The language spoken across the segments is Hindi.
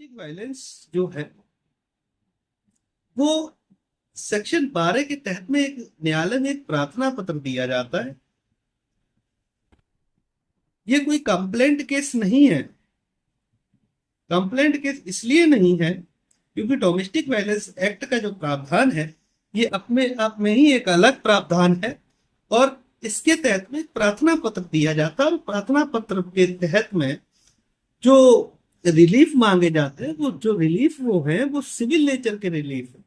डोमेस्टिक वायलेंस जो है वो सेक्शन 12 के तहत में एक न्यायालय में एक प्रार्थना पत्र दिया जाता है। ये कोई कंप्लेंट केस नहीं है। कंप्लेंट केस इसलिए नहीं है क्योंकि डोमेस्टिक वायलेंस एक्ट का जो प्रावधान है ये अपने आप में ही एक अलग प्रावधान है और इसके तहत में प्रार्थना पत्र दिया जाता है और प्रार्थना पत्र के तहत में जो रिलीफ मांगे जाते हैं वो जो रिलीफ वो है वो सिविल नेचर के रिलीफ है।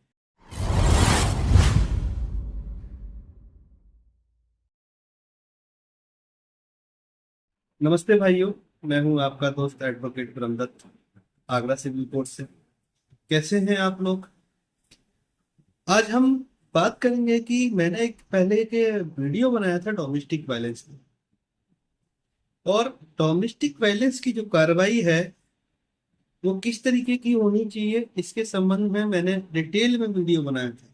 नमस्ते भाइयों, मैं हूं आपका दोस्त advocate Brahmadatt, Agra civil court से। कैसे हैं आप लोग? आज हम बात करेंगे कि मैंने एक पहले के वीडियो बनाया था डोमेस्टिक वायलेंस पे, और डोमेस्टिक वायलेंस की जो कार्रवाई है वो किस तरीके की होनी चाहिए इसके संबंध में मैंने डिटेल में वीडियो बनाया था।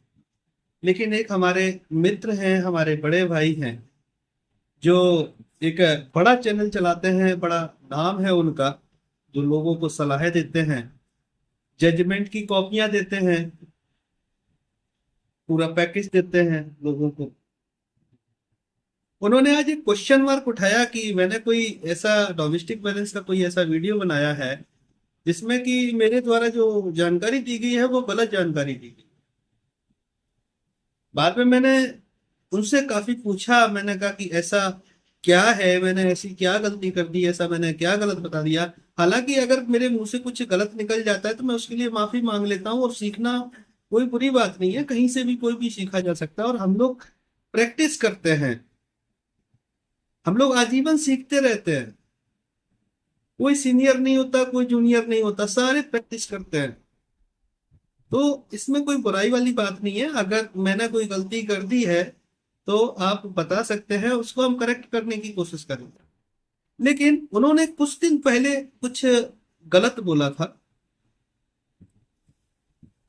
लेकिन एक हमारे मित्र हैं, हमारे बड़े भाई हैं, जो एक बड़ा चैनल चलाते हैं, बड़ा नाम है उनका, जो लोगों को सलाहें देते हैं, जजमेंट की कॉपियां देते हैं, पूरा पैकेज देते हैं लोगों को। उन्होंने आज एक क्वेश्चन मार्क उठाया कि मैंने कोई ऐसा डोमेस्टिक वायलेंस का कोई ऐसा वीडियो बनाया है जिसमें कि मेरे द्वारा जो जानकारी दी गई है वो गलत जानकारी दी गई। बाद में मैंने उनसे काफी पूछा, मैंने कहा कि ऐसा क्या है, मैंने ऐसी क्या गलती कर दी, ऐसा मैंने क्या गलत बता दिया। हालांकि अगर मेरे मुंह से कुछ गलत निकल जाता है तो मैं उसके लिए माफी मांग लेता हूँ, और सीखना कोई बुरी बात नहीं है, कहीं से भी कोई भी सीखा जा सकता है। और हम लोग प्रैक्टिस करते हैं, हम लोग आजीवन सीखते रहते हैं। कोई सीनियर नहीं होता, कोई जूनियर नहीं होता, सारे प्रैक्टिस करते हैं। तो इसमें कोई बुराई वाली बात नहीं है। अगर मैंने कोई गलती कर दी है तो आप बता सकते हैं, उसको हम करेक्ट करने की कोशिश करेंगे। लेकिन उन्होंने कुछ दिन पहले कुछ गलत बोला था,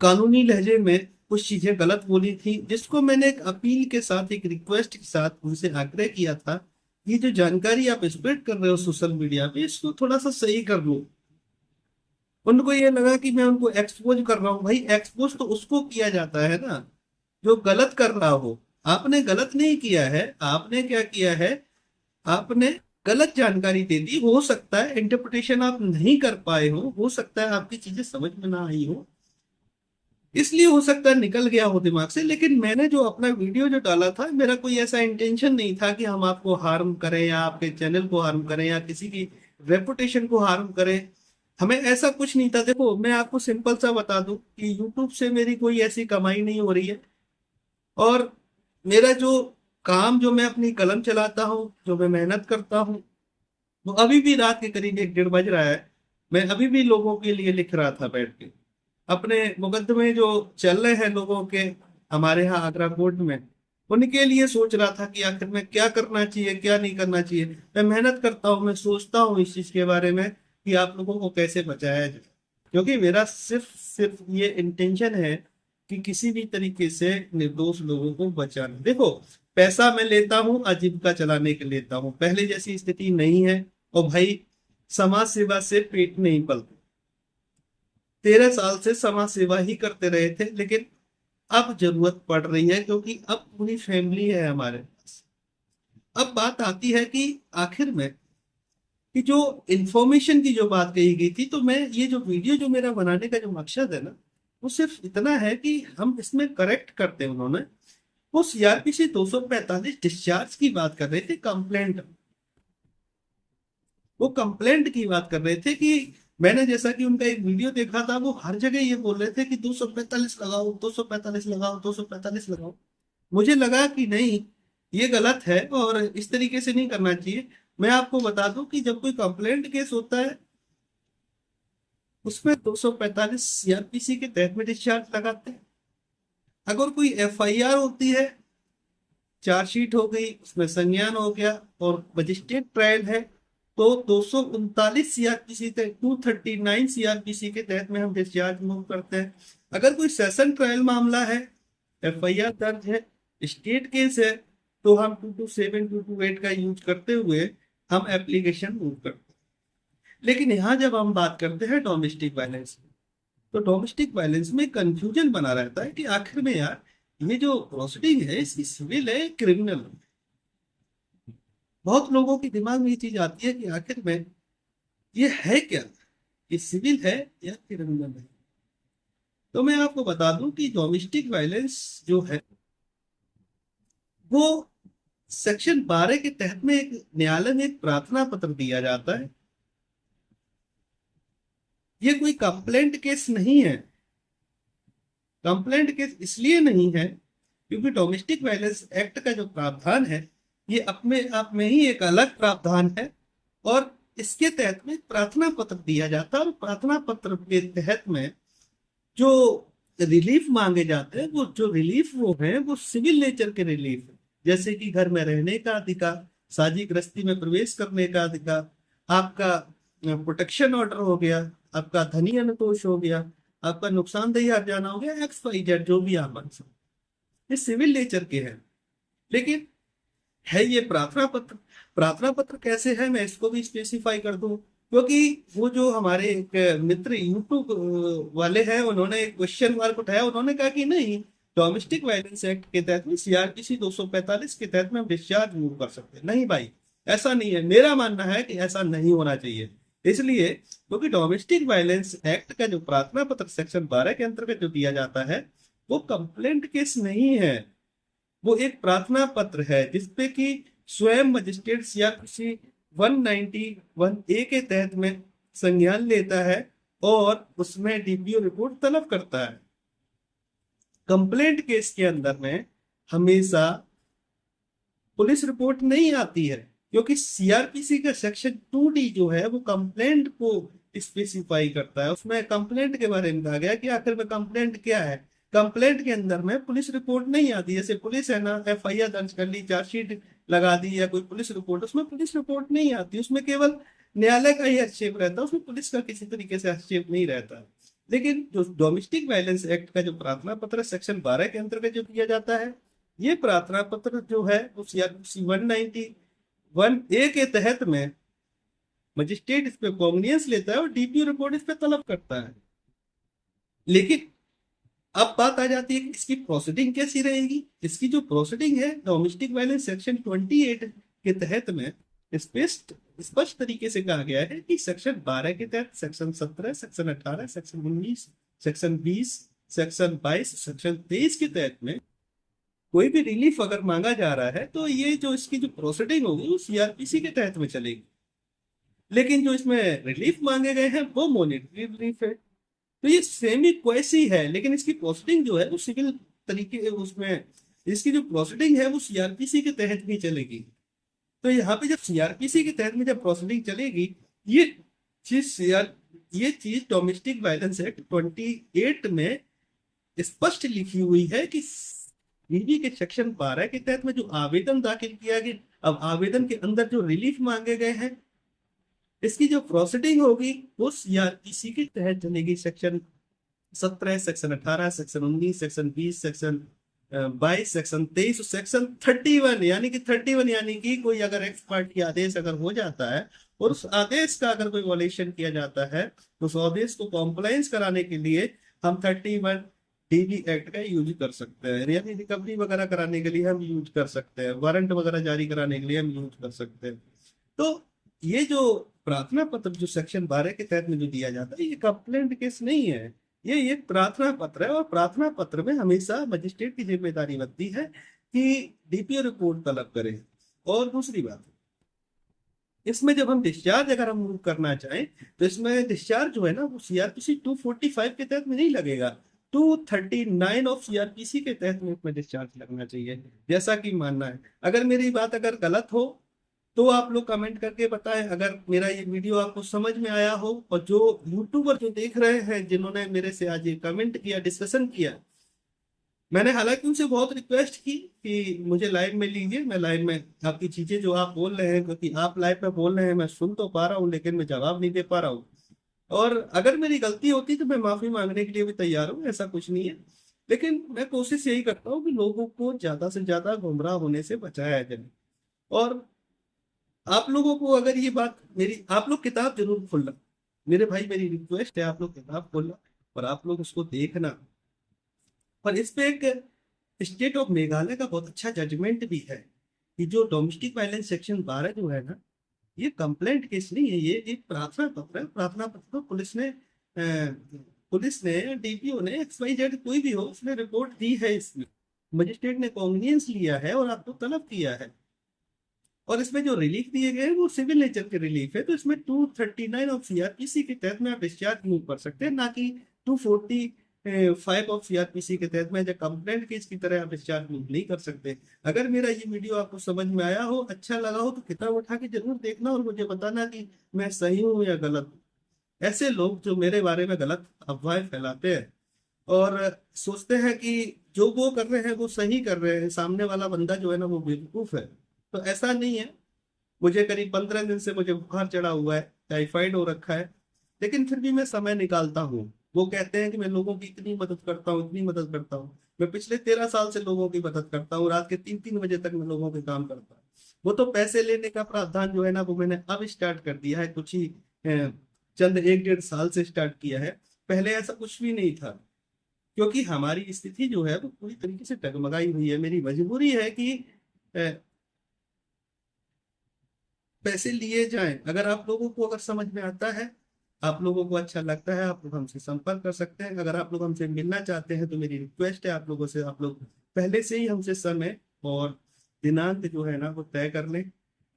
कानूनी लहजे में कुछ चीजें गलत बोली थी, जिसको मैंने एक अपील के साथ, एक रिक्वेस्ट के साथ उनसे आग्रह किया था, ये जो जानकारी आप स्प्रेड कर रहे हो सोशल मीडिया पे, इसको थोड़ा सा सही कर लो। उनको ये लगा कि मैं उनको एक्सपोज कर रहा हूँ। भाई, एक्सपोज तो उसको किया जाता है ना जो गलत कर रहा हो। आपने गलत नहीं किया है, आपने क्या किया है, आपने गलत जानकारी दे दी। हो सकता है इंटरप्रिटेशन आप नहीं कर पाए हो सकता है आपकी चीजें समझ में ना आई हो, इसलिए हो सकता है निकल गया हो दिमाग से। लेकिन मैंने जो अपना वीडियो जो डाला था, मेरा कोई ऐसा इंटेंशन नहीं था कि हम आपको हार्म करें या आपके चैनल को हार्म करें या किसी की रेपुटेशन को हार्म करें। हमें ऐसा कुछ नहीं था। देखो, मैं आपको सिंपल सा बता दूं कि यूट्यूब से मेरी कोई ऐसी कमाई नहीं हो रही है, और मेरा जो काम, जो मैं अपनी कलम चलाता हूँ, जो मैं मेहनत करता हूँ, वो अभी भी रात के करीब 1-1:30 बज रहा है, मैं अभी भी लोगों के लिए लिख रहा था बैठ के। अपने मुकदमे जो चल रहे हैं लोगों के हमारे यहाँ आगरा कोर्ट में, उनके लिए सोच रहा था कि आखिर में क्या करना चाहिए, क्या नहीं करना चाहिए। मैं मेहनत करता हूँ, मैं सोचता हूँ इस चीज के बारे में कि आप लोगों को कैसे बचाया जाए, क्योंकि मेरा सिर्फ सिर्फ ये इंटेंशन है कि किसी भी तरीके से निर्दोष लोगों को बचाना। देखो, पैसा मैं लेता हूँ आजीविका चलाने के लेता हूँ, पहले जैसी स्थिति नहीं है। और भाई, समाज सेवा से पेट नहीं पलता। 13 साल से समाज सेवा ही करते रहे थे, लेकिन अब जरूरत पड़ रही है क्योंकि अब पूरी फैमिली है हमारे पास। अब बात आती है कि आखिर में कि जो इंफॉर्मेशन की जो बात कही गई थी, तो मैं ये जो वीडियो जो मेरा बनाने का जो मकसद है ना, वो सिर्फ इतना है कि हम इसमें करेक्ट करते हैं। उन्होंने वो सीआरपीसी 245 डिस्चार्ज की बात कर रहे थे, कंप्लेंट, वो कंप्लेंट की बात कर रहे थे कि मैंने जैसा कि उनका एक वीडियो देखा था, वो हर जगह ये बोल रहे थे कि 245 लगाओ, 245 लगाओ, 245 लगाओ। मुझे लगा कि नहीं, ये गलत है और इस तरीके से नहीं करना चाहिए। मैं आपको बता दूं कि जब कोई कंप्लेंट केस होता है उसमें 245 सीआरपीसी के तहत में डिस्चार्ज लगाते हैं। अगर कोई एफआईआर होती है, चार्जशीट हो गई, उसमें संज्ञान हो गया और मजिस्ट्रेट ट्रायल है, तो 239 सीआरपीसी, 239 सीआरपीसी के तहत में हम डिस्चार्ज मूव करते हैं। अगर कोई सेशन ट्रायल मामला है, एफआईआर दर्ज है, स्टेट केस है, तो हम 227, 228 का यूज करते हुए हम एप्लीकेशन मूव करते हैं। लेकिन यहाँ जब हम बात करते हैं डोमेस्टिक वायलेंस, तो डोमेस्टिक वायलेंस में कंफ्यूजन बना रहता है कि आखिर में यार ये जो प्रोसीडिंग है इसकी सिविल है क्रिमिनल। बहुत लोगों के दिमाग में ये चीज आती है कि आखिर में ये है क्या, ये सिविल है या क्रिमिनल है। तो मैं आपको बता दूं कि डोमेस्टिक वायलेंस जो है वो सेक्शन 12 के तहत में एक न्यायालय में एक प्रार्थना पत्र दिया जाता है। ये कोई कंप्लेंट केस नहीं है। कंप्लेंट केस इसलिए नहीं है क्योंकि डोमेस्टिक वायलेंस एक्ट का जो प्रावधान है ये अपने आप में ही एक अलग प्रावधान है, और इसके तहत में प्रार्थना पत्र दिया जाता है। और प्रार्थना पत्र के तहत में जो रिलीफ मांगे जाते हैं, वो जो रिलीफ वो है वो सिविल नेचर के रिलीफ है, जैसे कि घर में रहने का अधिकार, साझी गृहस्थी में प्रवेश करने का अधिकार, आपका प्रोटेक्शन ऑर्डर हो गया, आपका धनी अनुतोष हो गया, आपका नुकसानदेही हर्जाना हो गया, एक्स वाई जेड जो भी आप मान सकते, ये सिविल नेचर के हैं। लेकिन है ये प्रार्थना पत्र। प्रार्थना पत्र कैसे है मैं इसको भी स्पेसिफाई कर दूं, क्योंकि वो जो हमारे एक मित्र यूट्यूब वाले हैं उन्होंने एक क्वेश्चन मार्क उठाया। उन्होंने कहा कि नहीं, डोमेस्टिक वायलेंस एक्ट के तहत में सीआरपीसी 245 के तहत में हम डिस्चार्ज मूव कर सकते हैं। नहीं भाई, ऐसा नहीं है। मेरा मानना है कि ऐसा नहीं होना चाहिए। इसलिए क्योंकि डोमेस्टिक वायलेंस एक्ट का जो प्रार्थना पत्र सेक्शन 12 के अंतर्गत जो दिया जाता है वो कंप्लेंट केस नहीं है, वो एक प्रार्थना पत्र है जिसपे कि स्वयं मजिस्ट्रेट या किसी 191A के तहत में संज्ञान लेता है और उसमें डीपीओ रिपोर्ट तलब करता है। कंप्लेंट केस के अंदर में हमेशा पुलिस रिपोर्ट नहीं आती है, क्योंकि सीआरपीसी का सेक्शन 2D जो है वो कंप्लेंट को स्पेसिफाई करता है। उसमें कंप्लेंट के बारे में कहा गया कि आखिर में कंप्लेंट क्या है। कंप्लेंट के अंदर में पुलिस रिपोर्ट नहीं आती। जैसे पुलिस है ना, एफआईआर दर्ज कर ली, चार्जशीट लगा दी या कोई पुलिस रिपोर्ट, उसमें पुलिस रिपोर्ट नहीं आती। उसमें केवल न्यायालय का ही हस्तक्षेप रहता है, उसमें पुलिस का किसी तरीके से हस्तक्षेप नहीं रहता। लेकिन जो डोमेस्टिक वायलेंस एक्ट का जो प्रार्थना पत्र सेक्शन 12 के अंतर्गत जो दिया जाता है, ये प्रार्थना पत्र जो है वो सीआरपीसी 191A के तहत में मजिस्ट्रेट इस पे कॉग्निजेंस लेता है और डीपीओ रिपोर्ट इस पे तलब करता है। लेकिन अब बात आ जाती है कि इसकी प्रोसीडिंग कैसी रहेगी। इसकी जो प्रोसीडिंग है डोमेस्टिक वायलेंस सेक्शन 28 के तहत में स्पष्ट स्पष्ट तरीके से कहा गया है कि सेक्शन 12 के तहत section 17, section 18, section 19, section 20, section 22, section 23 के तहत में कोई भी रिलीफ अगर मांगा जा रहा है तो ये जो इसकी जो प्रोसीडिंग होगी वो सीआरपीसी के तहत में चलेगी। लेकिन जो इसमें रिलीफ मांगे गए हैं वो मॉनिटरी रिलीफ है, तो ये सेमी क्वेसी है। लेकिन इसकी प्रोसीडिंग जो है वो सिविल तरीके, उसमें इसकी जो प्रोसीडिंग है वो सीआरपीसी के तहत भी चलेगी। तो यहाँ पे जब सीआरपीसी के तहत में जब प्रोसीडिंग चलेगी, ये ये चीज डोमेस्टिक वायलेंस एक्ट 28 में स्पष्ट लिखी हुई है कि बीवी के सेक्शन 12 के तहत में जो आवेदन दाखिल किया गया, अब आवेदन के अंदर जो रिलीफ मांगे गए हैं, इसकी जो प्रोसीडिंग होगी वो सीआरपीसी के तहत चलेगी। Section 17, section 18, section 19, section 20, section 22, section 23, section 31, यानी कि कोई अगर एक्स पार्टी आदेश अगर हो जाता है और उस आदेश का अगर कोई वॉलेशन किया जाता है तो उस आदेश को कॉम्प्लायंस कराने के लिए हम 31 डीबी एक्ट का यूज कर सकते हैं। यानी रिकवरी वगैरह कराने के लिए हम यूज कर सकते हैं, वारंट वगैरह जारी कराने के लिए हम यूज कर सकते हैं। तो ये जो प्रार्थना पत्र जो सेक्शन 12 के तहत में जो दिया जाता है ये कंप्लेंट केस नहीं है, ये एक प्रार्थना पत्र है। और प्रार्थना पत्र में हमेशा मजिस्ट्रेट की जिम्मेदारी बनती है कि डीपीओ रिपोर्ट तलब करे। और दूसरी बात, इसमें जब हम डिस्चार्ज अगर हम मूव करना चाहें तो इसमें डिस्चार्ज जो है ना वो सीआरपीसी 245 के तहत में नहीं लगेगा, 239 ऑफ सीआरपीसी के तहत में इसमें डिस्चार्ज लगना चाहिए, जैसा कि मानना है। अगर मेरी बात अगर गलत हो तो आप लोग कमेंट करके बताएं। अगर मेरा ये वीडियो आपको समझ में आया हो, और जो यूट्यूबर जो देख रहे हैं जिन्होंने मेरे से आज ये कमेंट किया, डिस्कशन किया, मैंने हालांकि उनसे बहुत रिक्वेस्ट की कि मुझे लाइव में लीजिए, मैं लाइव में आपकी चीजें जो आप बोल रहे हैं, क्योंकि आप लाइव में बोल रहे हैं मैं सुन तो पा रहा हूँ लेकिन मैं जवाब नहीं दे पा रहा हूँ। और अगर मेरी गलती होती तो मैं माफी मांगने के लिए भी तैयार हूँ, ऐसा कुछ नहीं है। लेकिन मैं कोशिश यही करता हूँ कि लोगों को ज्यादा से ज्यादा गुमराह होने से बचाया जाए। और आप लोगों को अगर ये बात मेरी, आप लोग किताब जरूर खोलना, मेरे भाई मेरी रिक्वेस्ट है, आप लोग किताब खोलना और आप लोग उसको देखना। और इस पे एक स्टेट ऑफ मेघालय का बहुत अच्छा जजमेंट भी है कि जो डोमेस्टिक वायलेंस सेक्शन 12 जो है ना, ये कंप्लेंट केस नहीं है, ये एक प्रार्थना पत्र है। प्रार्थना पत्र को पुलिस ने या डीपीओ ने, XYZ कोई भी हो, उसने रिपोर्ट दी है इसमें, मजिस्ट्रेट ने कॉन्विनियंस लिया है और आपको तलब किया है। और इसमें जो रिलीफ दिए गए हैं वो सिविल नेचर के रिलीफ है, तो इसमें 239 ऑफ सीआरपीसी के तहत में आप डिस्चार्ज मूव कर सकते हैं, ना कि 245 ऑफ सीआरपीसी के तहत में, जब कंप्लेंट केस की तरह आप डिस्चार्ज मूव नहीं कर सकते। अगर मेरा ये वीडियो आपको समझ में आया हो, अच्छा लगा हो, तो किताब उठा के जरूर देखना और मुझे बताना कि मैं सही हूँ या गलत हूँ। ऐसे लोग जो मेरे बारे में गलत अफवाहें फैलाते हैं और सोचते हैं कि जो वो कर रहे हैं वो सही कर रहे हैं, सामने वाला बंदा जो है ना वो बेवकूफ है, तो ऐसा नहीं है। मुझे करीब 15 दिन से मुझे बुखार चढ़ा हुआ है, टाइफाइड हो रखा है, लेकिन फिर भी मैं समय निकालता हूँ। वो कहते हैं कि मैं लोगों की इतनी मदद करता हूँ, इतनी मदद करता हूँ। मैं पिछले 13 साल से लोगों की मदद करता हूँ, रात के 3-3 बजे तक मैं लोगों के काम करता हूँ। वो तो पैसे लेने का प्रावधान जो है ना, वो मैंने अब स्टार्ट कर दिया है, कुछ ही चंद 1-1.5 साल से स्टार्ट किया है। पहले ऐसा कुछ भी नहीं था, क्योंकि हमारी स्थिति जो है वो पूरी तरीके से डगमगाई हुई है। मेरी मजबूरी है कि पैसे लिए जाएं। अगर आप लोगों को अगर समझ में आता है, आप लोगों को अच्छा लगता है, आप लोग हमसे संपर्क कर सकते हैं। अगर आप लोग हमसे मिलना चाहते हैं तो मेरी रिक्वेस्ट है आप लोगों से, आप लोग पहले से ही हमसे समय और दिनांक जो है ना वो तय कर लें,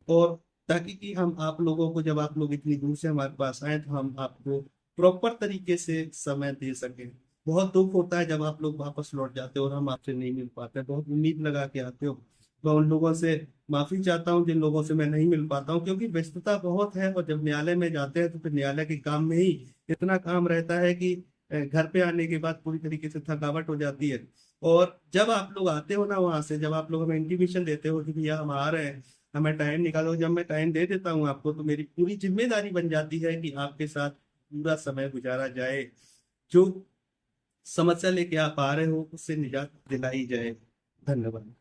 और ताकि कि हम आप लोगों को, जब आप लोग इतनी दूर से हमारे पास आए, तो हम आपको प्रॉपर तरीके से समय दे सकें। बहुत दुख होता है जब आप लोग वापस लौट जाते हो और हम आपसे नहीं मिल पाते, बहुत उम्मीद लगा के आते हो। मैं उन लोगों से माफी चाहता हूँ जिन लोगों से मैं नहीं मिल पाता हूँ, क्योंकि व्यस्तता बहुत है, और जब न्यायालय में जाते हैं तो फिर न्यायालय के काम में ही इतना काम रहता है कि घर पे आने के बाद पूरी तरीके से थकावट हो जाती है। और जब आप लोग आते हो ना वहां से, जब आप लोग हमें इंटीमेशन देते हो कि भैया हम आ रहे हैं, हमें टाइम निकालो, जब मैं टाइम दे देता हूँ आपको, तो मेरी पूरी जिम्मेदारी बन जाती है कि आपके साथ पूरा समय गुजारा जाए, जो समस्या लेके आप आ रहे हो उससे निजात दिलाई जाए। धन्यवाद।